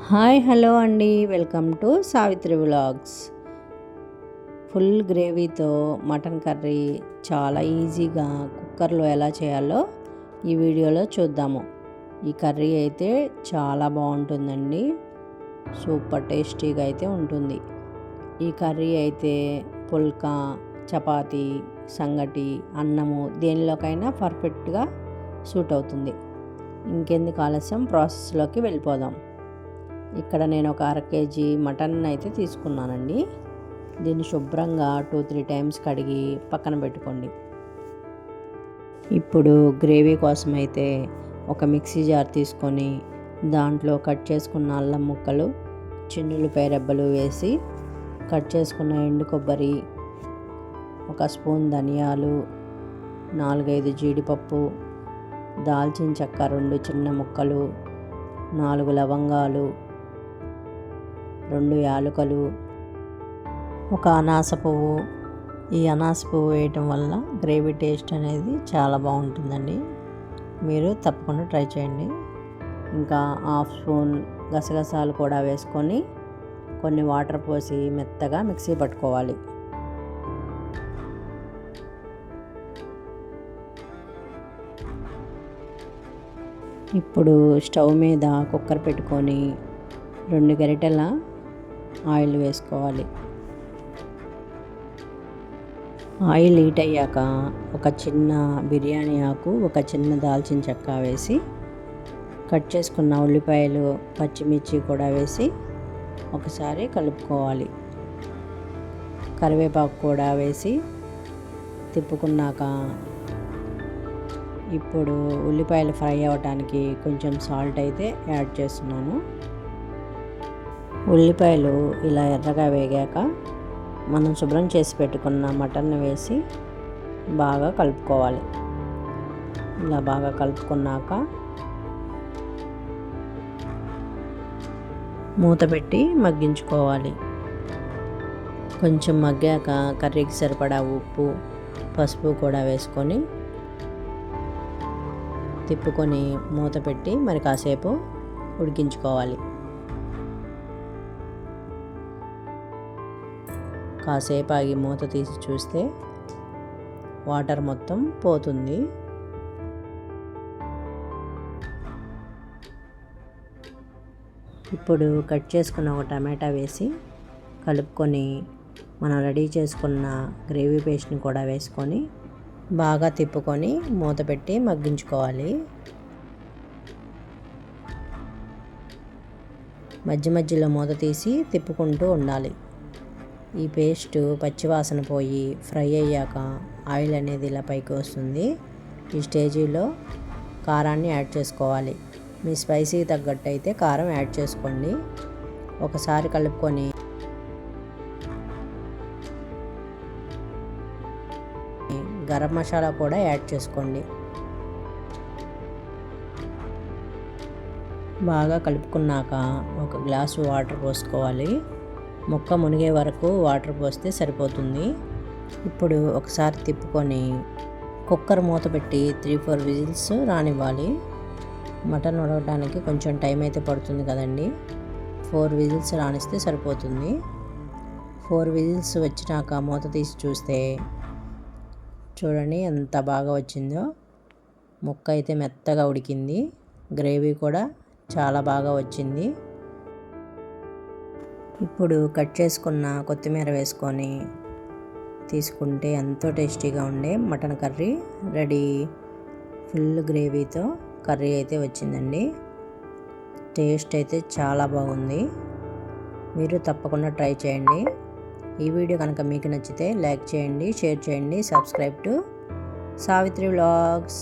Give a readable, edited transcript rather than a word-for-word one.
Hi hello అండి, welcome to Savitri vlogs. Full గ్రేవీతో mutton curry చాలా ఈజీగా కుక్కర్లో ఎలా చేయాలో ఈ వీడియోలో చూద్దాము. ఈ కర్రీ అయితే చాలా బాగుంటుందండి, సూపర్ టేస్టీగా అయితే ఉంటుంది. ఈ కర్రీ అయితే పుల్కా, చపాతీ, సంగటి, అన్నము దేనిలోకైనా పర్ఫెక్ట్గా సూట్ అవుతుంది. ఇంకెందుకు ఆలస్యం, ప్రాసెస్లోకి వెళ్ళిపోదాం. ఇక్కడ నేను ఒక 1/2 kg మటన్ అయితే తీసుకున్నానండి. దీన్ని శుభ్రంగా 2-3 టైమ్స్ కడిగి పక్కన పెట్టుకోండి. ఇప్పుడు గ్రేవీ కోసం అయితే ఒక మిక్సీ జార్ తీసుకొని దాంట్లో కట్ చేసుకున్న అల్లం ముక్కలు, చిన్నులపాయ రెబ్బలు వేసి, కట్ చేసుకున్న ఎండు కొబ్బరి, 1 స్పూన్ ధనియాలు, 4-5 జీడిపప్పు, దాల్చిన చెక్క 2 చిన్న ముక్కలు, 4 లవంగాలు, 2 యాలకులు, 1 అనాస పువ్వు. ఈ అనాస పువ్వు వేయటం వల్ల గ్రేవీ టేస్ట్ అనేది చాలా బాగుంటుందండి, మీరు తప్పకుండా ట్రై చేయండి. ఇంకా 1/2 స్పూన్ గసగసాలు కూడా వేసుకొని కొన్ని వాటర్ పోసి మెత్తగా మిక్సీ పట్టుకోవాలి. ఇప్పుడు స్టవ్ మీద కుక్కర్ పెట్టుకొని 2 గరిటెల ఆయిల్ వేసుకోవాలి. ఆయిల్ హీట్ అయ్యాక ఒక చిన్న బిర్యానీ ఆకు, ఒక చిన్న దాల్చిన చెక్క వేసి, కట్ చేసుకున్న ఉల్లిపాయలు, పచ్చిమిర్చి కూడా వేసి ఒకసారి కలుపుకోవాలి. కరివేపాకు కూడా వేసి తిప్పుకున్నాక ఇప్పుడు ఉల్లిపాయలు ఫ్రై అవ్వటానికి కొంచెం సాల్ట్ అయితే యాడ్ చేస్తున్నాను. ఉల్లిపాయలు ఇలా ఎర్రగా వేగాక మనం శుభ్రం చేసి పెట్టుకున్న మటన్ని వేసి బాగా కలుపుకోవాలి. ఇలా బాగా కలుపుకున్నాక మూత పెట్టి మగ్గించుకోవాలి. కొంచెం మగ్గాక కర్రీకి సరిపడా ఉప్పు, పసుపు కూడా వేసుకొని తిప్పుకొని మూత పెట్టి మరి కాసేపు ఉడికించుకోవాలి. కాసేపు ఆగి మూత తీసి చూస్తే వాటర్ మొత్తం పోతుంది. ఇప్పుడు కట్ చేసుకున్న ఒక టమాటా వేసి కలుపుకొని మనం రెడీ చేసుకున్న గ్రేవీ పేస్ట్ని కూడా వేసుకొని బాగా తిప్పుకొని మూత పెట్టి మగ్గించుకోవాలి. మధ్య మధ్యలో మూత తీసి తిప్పుకుంటూ ఉండాలి. ఈ పేస్ట్ పచ్చివాసన పోయి ఫ్రై అయ్యాక ఆయిల్ అనేది ఇలా పైకి వస్తుంది. ఈ స్టేజీలో కారాన్ని యాడ్ చేసుకోవాలి. మీ స్పైసీకి తగ్గట్టు అయితే కారం యాడ్ చేసుకోండి. ఒకసారి కలుపుకొని గరం మసాలా కూడా యాడ్ చేసుకోండి. బాగా కలుపుకున్నాక 1 గ్లాసు వాటర్ పోసుకోవాలి. ముక్క మునిగే వరకు వాటర్ పోస్తే సరిపోతుంది. ఇప్పుడు ఒకసారి తిప్పుకొని కుక్కర్ మూత పెట్టి 3-4 విజిల్స్ రానివ్వాలి. మటన్ ఉడకడానికి కొంచెం టైం అయితే పడుతుంది కదండి, 4 విజిల్స్ రానిస్తే సరిపోతుంది. 4 విజిల్స్ వచ్చినాక మూత తీసి చూస్తే చూడండి ఎంత బాగా వచ్చిందో. ముక్క అయితే మెత్తగా ఉడికింది, గ్రేవీ కూడా చాలా బాగా వచ్చింది. ఇప్పుడు కట్ చేసుకున్న కొత్తిమీర వేసుకొని తీసుకుంటే ఎంతో టేస్టీగా ఉండే మటన్ కర్రీ రెడీ. ఫుల్ గ్రేవీతో కర్రీ అయితే వచ్చిందండి. టేస్ట్ అయితే చాలా బాగుంది, మీరు తప్పకుండా ట్రై చేయండి. ఈ వీడియో కనుక మీకు నచ్చితే లైక్ చేయండి, షేర్ చేయండి, సబ్స్క్రైబ్ టు సావిత్రి వ్లాగ్స్.